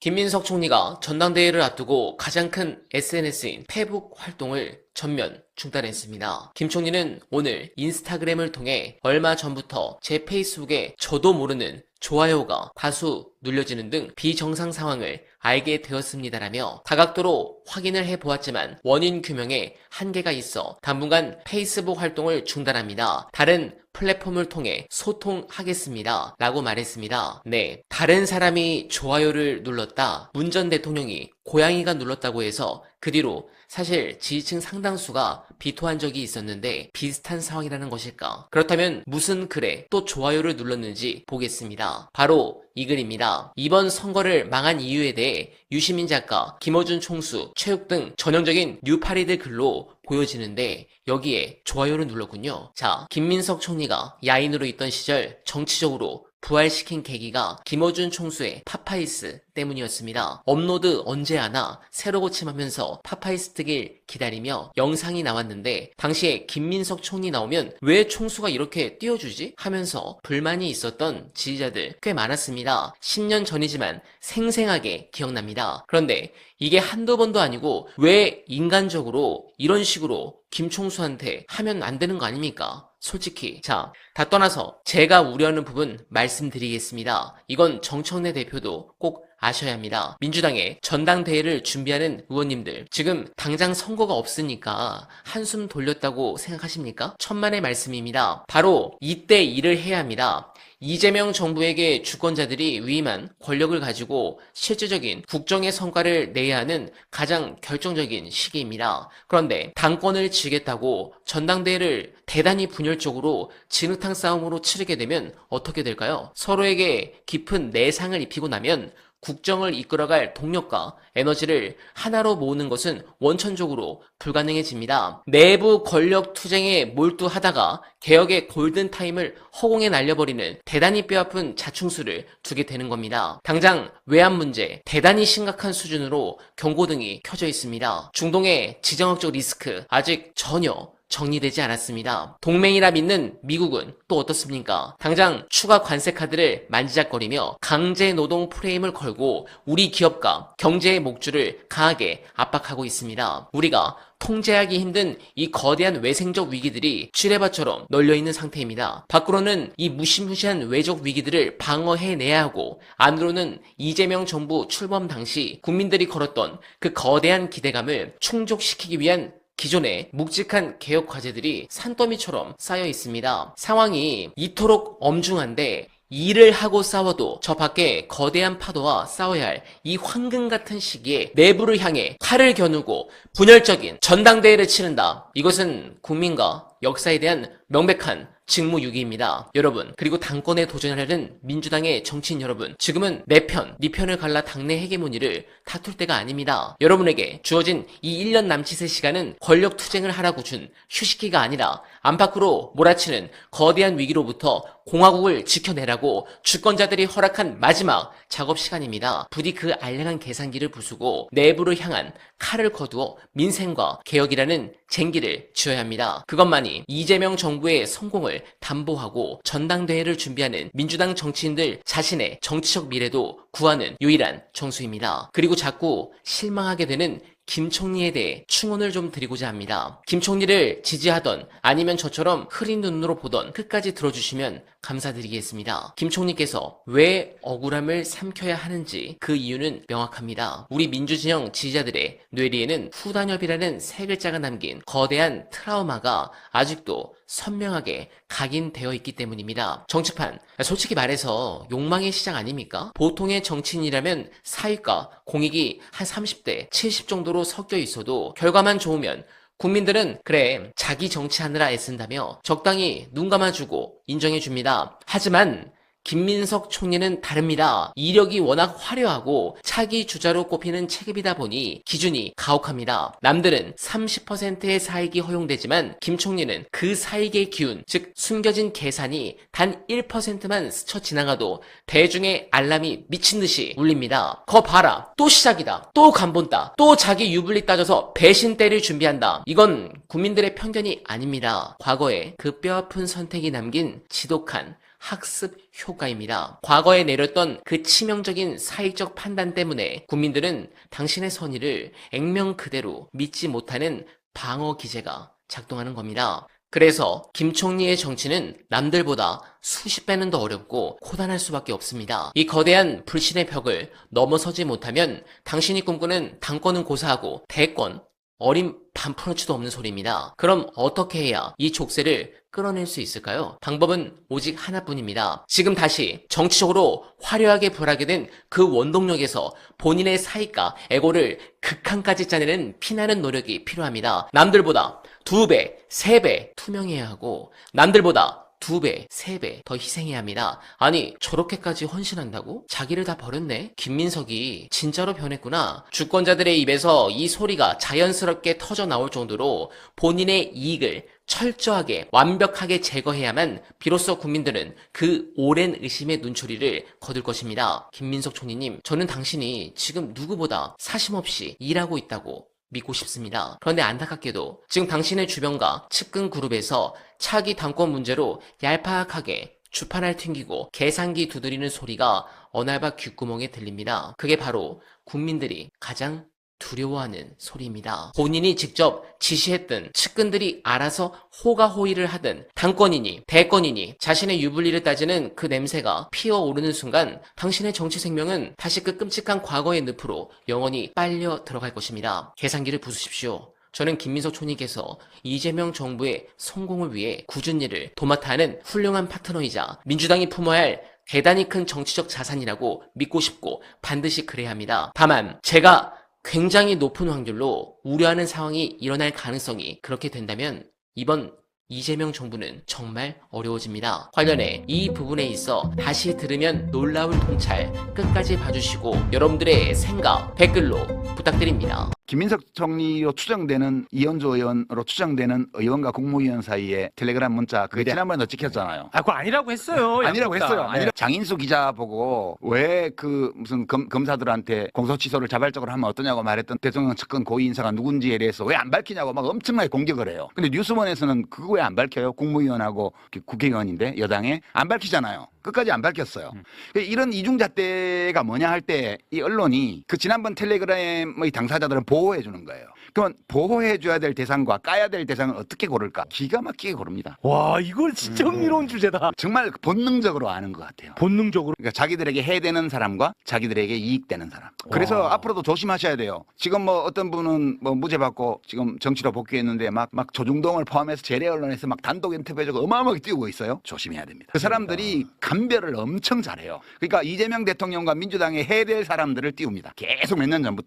김민석 총리가 전당대회를 앞두고 가장 큰 SNS인 페북 활동을 전면 중단했습니다. 김 총리는 오늘 인스타그램을 통해 얼마 전부터 제 페이스북에 저도 모르는 좋아요가 다수 눌려지는 등 비정상 상황을 알게 되었습니다라며 다각도로 확인을 해보았지만 원인 규명에 한계가 있어 당분간 페이스북 활동을 중단합니다. 다른 플랫폼을 통해 소통하겠습니다. 라고 말했습니다. 네, 다른 사람이 좋아요를 눌렀다. 문 전 대통령이 고양이가 눌렀다고 해서 그 뒤로 사실 지지층 상당수가 비토한 적이 있었는데 비슷한 상황이라는 것일까? 그렇다면 무슨 글에 또 좋아요를 눌렀는지 보겠습니다. 바로 이 글입니다. 이번 선거를 망한 이유에 대해 유시민 작가, 김어준 총수, 최욱 등 전형적인 뉴파리들 글로 보여지는데 여기에 좋아요를 눌렀군요. 자, 김민석 총리가 야인으로 있던 시절 정치적으로 부활시킨 계기가 김어준 총수의 파파이스 때문이었습니다. 업로드 언제 하나 새로 고침하면서 파파이스 뜨길 기다리며 영상이 나왔는데 당시에 김민석 총리 나오면 왜 총수가 이렇게 띄워주지? 하면서 불만이 있었던 지지자들 꽤 많았습니다. 10년 전이지만 생생하게 기억납니다. 그런데 이게 한두 번도 아니고 왜 인간적으로 이런 식으로 김 총수한테 하면 안 되는 거 아닙니까? 솔직히 자, 다 떠나서 제가 우려하는 부분 말씀드리겠습니다. 이건 정청래 대표도 꼭 아셔야 합니다. 민주당의 전당대회를 준비하는 의원님들 지금 당장 선거가 없으니까 한숨 돌렸다고 생각하십니까? 천만의 말씀입니다. 바로 이때 일을 해야 합니다. 이재명 정부에게 주권자들이 위임한 권력을 가지고 실질적인 국정의 성과를 내야 하는 가장 결정적인 시기입니다. 그런데 당권을 쥐겠다고 전당대회를 대단히 분열적으로 진흙탕 싸움으로 치르게 되면 어떻게 될까요? 서로에게 깊은 내상을 입히고 나면 국정을 이끌어갈 동력과 에너지를 하나로 모으는 것은 원천적으로 불가능해집니다. 내부 권력 투쟁에 몰두하다가 개혁의 골든타임을 허공에 날려버리는 대단히 뼈아픈 자충수를 두게 되는 겁니다. 당장 외환 문제 대단히 심각한 수준으로 경고등이 켜져 있습니다. 중동의 지정학적 리스크 아직 전혀 정리되지 않았습니다. 동맹이라 믿는 미국은 또 어떻습니까? 당장 추가 관세 카드를 만지작거리며 강제 노동 프레임을 걸고 우리 기업과 경제의 목줄을 강하게 압박하고 있습니다. 우리가 통제하기 힘든 이 거대한 외생적 위기들이 쥐레밭처럼 널려있는 상태입니다. 밖으로는 이 무시무시한 외적 위기들을 방어해내야 하고 안으로는 이재명 정부 출범 당시 국민들이 걸었던 그 거대한 기대감을 충족시키기 위한 기존의 묵직한 개혁 과제들이 산더미처럼 쌓여 있습니다. 상황이 이토록 엄중한데 일을 하고 싸워도 저 밖에 거대한 파도와 싸워야 할 이 황금 같은 시기에 내부를 향해 칼을 겨누고 분열적인 전당대회를 치른다. 이것은 국민과 역사에 대한 명백한 직무유기입니다. 여러분, 그리고 당권에 도전하려는 민주당의 정치인 여러분, 지금은 내 편, 네 편을 갈라 당내 헤게모니를 다툴 때가 아닙니다. 여러분에게 주어진 이 1년 남짓의 시간은 권력 투쟁을 하라고 준 휴식기가 아니라 안팎으로 몰아치는 거대한 위기로부터 공화국을 지켜내라고 주권자들이 허락한 마지막 작업 시간입니다. 부디 그 알량한 계산기를 부수고 내부를 향한 칼을 거두어 민생과 개혁이라는 쟁기를 쥐어야 합니다. 그것만이 이재명 정부의 성공을 담보하고 전당대회를 준비하는 민주당 정치인들 자신의 정치적 미래도 구하는 유일한 정수입니다. 그리고 자꾸 실망하게 되는 김 총리에 대해 충언을 좀 드리고자 합니다. 김 총리를 지지하던 아니면 저처럼 흐린 눈으로 보던 끝까지 들어주시면 감사드리겠습니다. 김 총리께서 왜 억울함을 삼켜야 하는지 그 이유는 명확합니다. 우리 민주진영 지지자들의 뇌리에는 후단협이라는 세 글자가 남긴 거대한 트라우마가 아직도 선명하게 각인되어 있기 때문입니다. 정치판, 솔직히 말해서 욕망의 시장 아닙니까? 보통의 정치인이라면 사익과 공익이 한 30대, 70 정도로 섞여 있어도 결과만 좋으면 국민들은 그래 자기 정치하느라 애쓴다며 적당히 눈 감아주고 인정해줍니다. 하지만 김민석 총리는 다릅니다. 이력이 워낙 화려하고 차기 주자로 꼽히는 체급이다 보니 기준이 가혹합니다. 남들은 30%의 사익이 허용되지만 김 총리는 그 사익의 기운, 즉 숨겨진 계산이 단 1%만 스쳐 지나가도 대중의 알람이 미친 듯이 울립니다. 거 봐라. 또 시작이다. 또 간본다. 또 자기 유불리 따져서 배신 때릴 준비한다. 이건 국민들의 편견이 아닙니다. 과거에 그 뼈아픈 선택이 남긴 지독한 학습 효과입니다. 과거에 내렸던 그 치명적인 사익적 판단 때문에 국민들은 당신의 선의를 액면 그대로 믿지 못하는 방어 기제가 작동하는 겁니다. 그래서 김 총리의 정치는 남들보다 수십 배는 더 어렵고 고단할 수밖에 없습니다. 이 거대한 불신의 벽을 넘어서지 못하면 당신이 꿈꾸는 당권은 고사하고 대권, 어린 반푼어치도 없는 소리입니다. 그럼 어떻게 해야 이 족쇄를 끌어낼 수 있을까요? 방법은 오직 하나뿐입니다. 지금 다시 정치적으로 화려하게 불하게 된 그 원동력에서 본인의 사익과 에고를 극한까지 짜내는 피나는 노력이 필요합니다. 남들보다 2배, 3배 투명해야 하고 남들보다 2배, 3배 더 희생해야 합니다. 아니 저렇게까지 헌신한다고? 자기를 다 버렸네? 김민석이 진짜로 변했구나. 주권자들의 입에서 이 소리가 자연스럽게 터져 나올 정도로 본인의 이익을 철저하게 완벽하게 제거해야만 비로소 국민들은 그 오랜 의심의 눈초리를 거둘 것입니다. 김민석 총리님, 저는 당신이 지금 누구보다 사심없이 일하고 있다고 믿고 싶습니다. 그런데 안타깝게도 지금 당신의 주변과 측근 그룹에서 차기 당권 문제로 얄팍하게 주판을 튕기고 계산기 두드리는 소리가 어날바 귓구멍에 들립니다. 그게 바로 국민들이 가장 두려워하는 소리입니다. 본인이 직접 지시했든 측근들이 알아서 호가호의를 하든 당권이니 대권이니 자신의 유불리를 따지는 그 냄새가 피어오르는 순간 당신의 정치 생명은 다시 그 끔찍한 과거의 늪으로 영원히 빨려 들어갈 것입니다. 계산기를 부수십시오. 저는 김민석 총리께서 이재명 정부의 성공을 위해 굳은 일을 도맡아 하는 훌륭한 파트너이자 민주당이 품어야 할 대단히 큰 정치적 자산이라고 믿고 싶고 반드시 그래야 합니다. 다만 제가 굉장히 높은 확률로 우려하는 상황이 일어날 가능성이 그렇게 된다면 이번 이재명 정부는 정말 어려워집니다. 관련해 이 부분에 있어 다시 들으면 놀라울 통찰 끝까지 봐주시고 여러분들의 생각 댓글로 부탁드립니다. 김민석 총리로 추정되는 이현주 의원으로 추정되는 의원과 국무위원 사이에 텔레그램 문자 그게 지난번에도 찍혔잖아요. 그거 아니라고 했어요. 아니라고 했어요. 네. 아니라 장인수 기자 보고 왜 그 무슨 검사들한테 공소 취소를 자발적으로 하면 어떠냐고 말했던 대통령 측근 고위 인사가 누군지에 대해서 왜 안 밝히냐고 막 엄청나게 공격을 해요. 근데 뉴스원에서는 그거 왜 안 밝혀요? 국무위원하고 국회의원인데 여당에 안 밝히잖아요. 끝까지 안 밝혔어요. 이런 이중잣대가 뭐냐 할 때 이 언론이 그 지난번 텔레그램의 당사자들은 보호해 주는 거예요. 그러면 보호해 줘야 될 대상과 까야 될 대상을 어떻게 고를까? 기가 막히게 고릅니다. 와, 이걸 진짜 흥미로운 주제다. 정말 본능적으로 아는 것 같아요. 본능적으로. 그러니까 자기들에게 해되는 사람과 자기들에게 이익되는 사람. 그래서 와. 앞으로도 조심하셔야 돼요. 지금 뭐 어떤 분은 뭐 무죄 받고 지금 정치로 복귀했는데 막 조중동을 포함해서 재래 언론에서 막 단독 인터뷰해주고 어마어마하게 띄우고 있어요. 조심해야 됩니다. 그 사람들이 감별을 엄청 잘해요. 그러니까 이재명 대통령과 민주당에 해될 사람들을 띄웁니다. 계속 몇 년 전부터.